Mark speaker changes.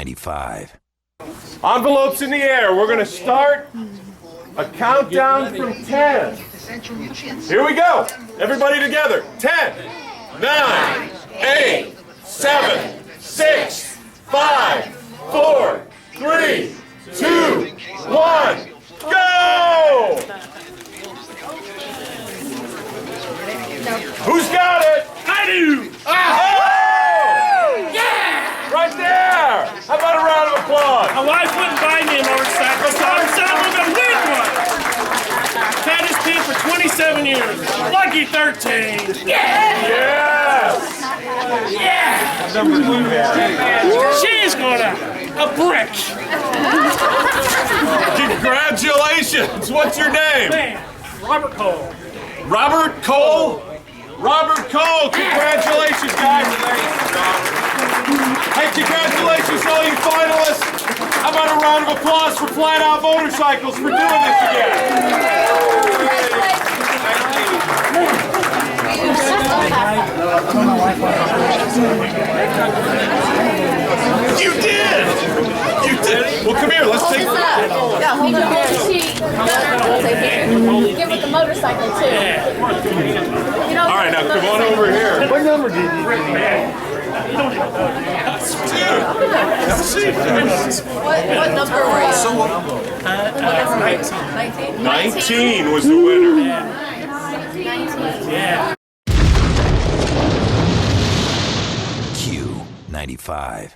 Speaker 1: Q95.
Speaker 2: Envelopes in the air. We're going to start a countdown from 10. Here we go. Everybody together. 10, 9, 8, 7, 6, 5, 4, 3, 2, 1. Go! Who's got it?
Speaker 3: I do!
Speaker 2: Oh! Yeah! Right there! How about a round of applause?
Speaker 3: My wife wouldn't buy me a motorcycle, so I decided I'm gonna win one! Had this kid for 27 years. Lucky 13. Yeah!
Speaker 2: Yes!
Speaker 3: Yeah! She's gonna a brick.
Speaker 2: Congratulations! What's your name?
Speaker 3: Man, Robert Cole.
Speaker 2: Robert Cole? Robert Cole, congratulations, guys. Hey, congratulations to all you finalists. How about a round of applause for Flatout Motorcycles for doing this again? You did! You did! Well, come here, let's take...
Speaker 4: Yeah, hold on. Give it the motorcycle, too. You know,
Speaker 2: All right, now come on over here.
Speaker 5: What number did you get?
Speaker 4: what number were you? 19?
Speaker 2: 19 was the winner.
Speaker 4: 19.
Speaker 3: Yeah.
Speaker 1: Q95.